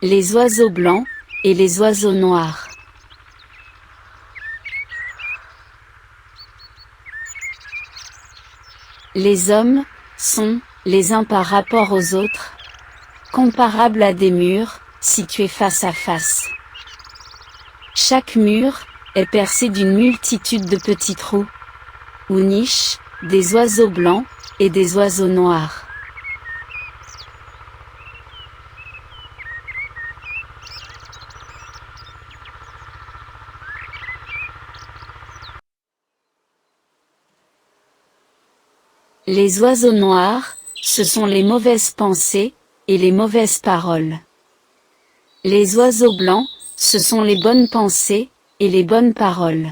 Les oiseaux blancs et les oiseaux noirs. Les hommes sont, les uns par rapport aux autres, comparables à des murs, situés face à face. Chaque mur est percé d'une multitude de petits trous, ou niches, des oiseaux blancs et des oiseaux noirs. Les oiseaux noirs, ce sont les mauvaises pensées et les mauvaises paroles. Les oiseaux blancs, ce sont les bonnes pensées et les bonnes paroles.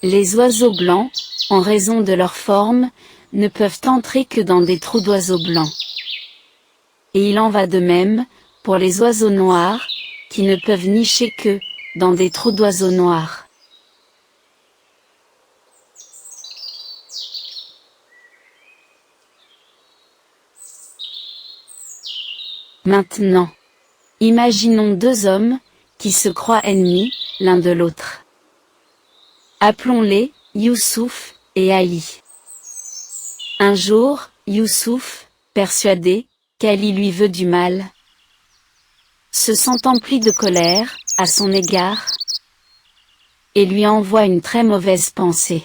Les oiseaux blancs, en raison de leur forme, ne peuvent entrer que dans des trous d'oiseaux blancs. Et il en va de même, pour les oiseaux noirs, qui ne peuvent nicher que, dans des trous d'oiseaux noirs. Maintenant, imaginons deux hommes, qui se croient ennemis, l'un de l'autre. Appelons-les, Youssouf et Ali. Un jour, Youssouf, persuadé, qu'Ali lui veut du mal, se sent empli de colère, à son égard, et lui envoie une très mauvaise pensée.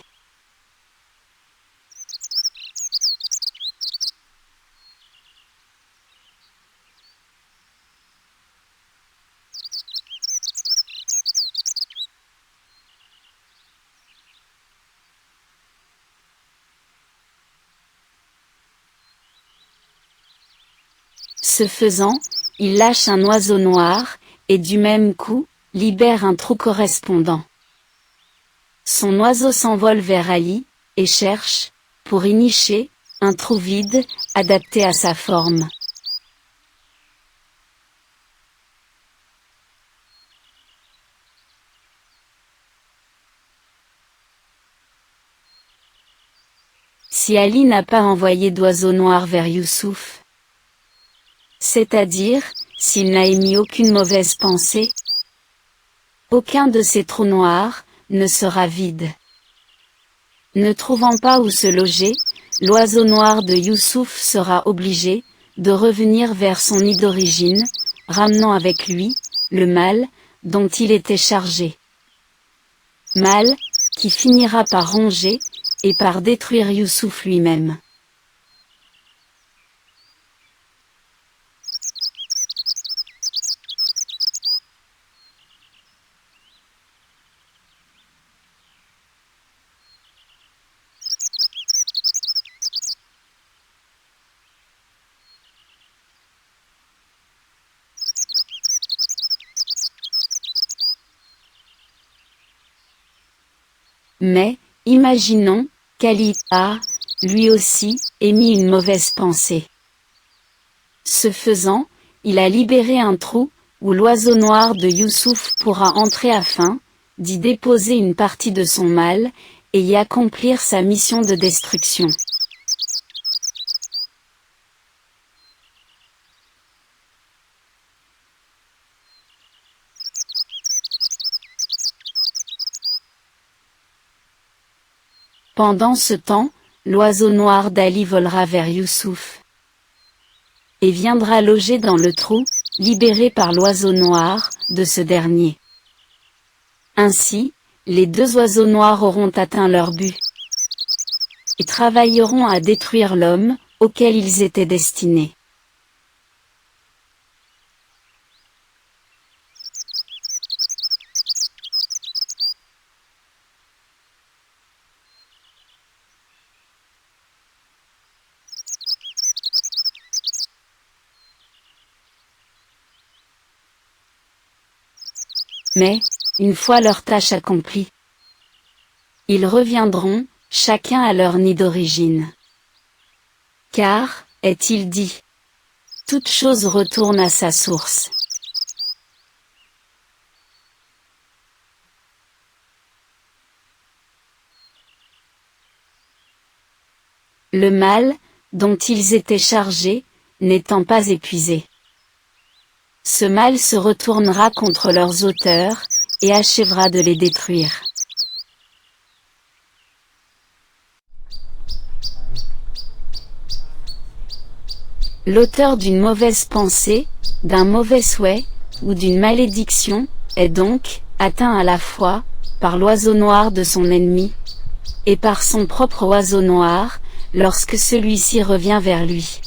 Ce faisant, il lâche un oiseau noir, et du même coup, libère un trou correspondant. Son oiseau s'envole vers Ali, et cherche, pour y nicher, un trou vide, adapté à sa forme. Si Ali n'a pas envoyé d'oiseau noir vers Youssouf, c'est-à-dire, s'il n'a émis aucune mauvaise pensée, aucun de ces trous noirs ne sera vide. Ne trouvant pas où se loger, l'oiseau noir de Youssouf sera obligé de revenir vers son nid d'origine, ramenant avec lui le mal dont il était chargé. Mal qui finira par ronger et par détruire Youssouf lui-même. Mais, imaginons, qu'Ali a, lui aussi, émis une mauvaise pensée. Ce faisant, il a libéré un trou, où l'oiseau noir de Youssouf pourra entrer afin d'y déposer une partie de son mal, et y accomplir sa mission de destruction. Pendant ce temps, l'oiseau noir d'Ali volera vers Youssouf et viendra loger dans le trou, libéré par l'oiseau noir, de ce dernier. Ainsi, les deux oiseaux noirs auront atteint leur but et travailleront à détruire l'homme, auquel ils étaient destinés. Mais, une fois leur tâche accomplie, ils reviendront, chacun à leur nid d'origine. Car, est-il dit, toute chose retourne à sa source. le mal, dont ils étaient chargés, n'étant pas épuisé. Ce mal se retournera contre leurs auteurs, et achèvera de les détruire. L'auteur d'une mauvaise pensée, d'un mauvais souhait, ou d'une malédiction, est donc atteint à la fois par l'oiseau noir de son ennemi, et par son propre oiseau noir, lorsque celui-ci revient vers lui.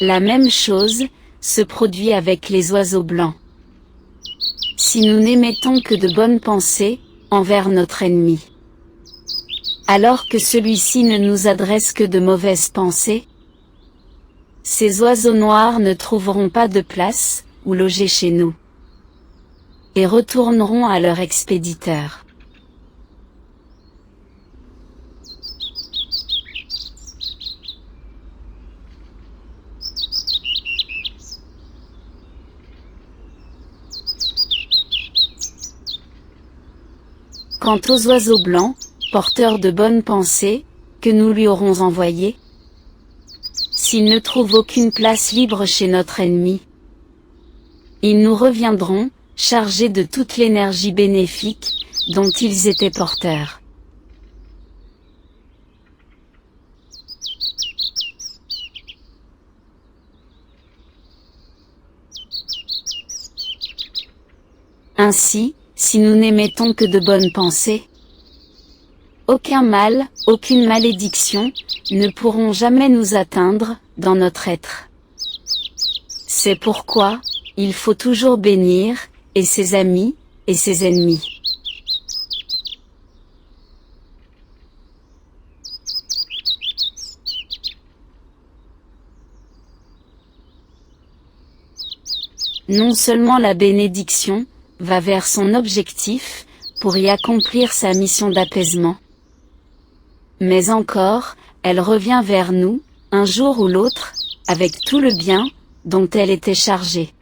La même chose se produit avec les oiseaux blancs. Si nous n'émettons que de bonnes pensées envers notre ennemi, alors que celui-ci ne nous adresse que de mauvaises pensées, ces oiseaux noirs ne trouveront pas de place où loger chez nous, et retourneront à leur expéditeur. Quant aux oiseaux blancs, porteurs de bonnes pensées, que nous lui aurons envoyés, s'ils ne trouvent aucune place libre chez notre ennemi, ils nous reviendront, chargés de toute l'énergie bénéfique, dont ils étaient porteurs. Ainsi, si nous n'émettons que de bonnes pensées, aucun mal, aucune malédiction, ne pourront jamais nous atteindre, dans notre être. C'est pourquoi, il faut toujours bénir, et ses amis, et ses ennemis. Non seulement la bénédiction va vers son objectif, pour y accomplir sa mission d'apaisement, mais encore, elle revient vers nous, un jour ou l'autre, avec tout le bien, dont elle était chargée.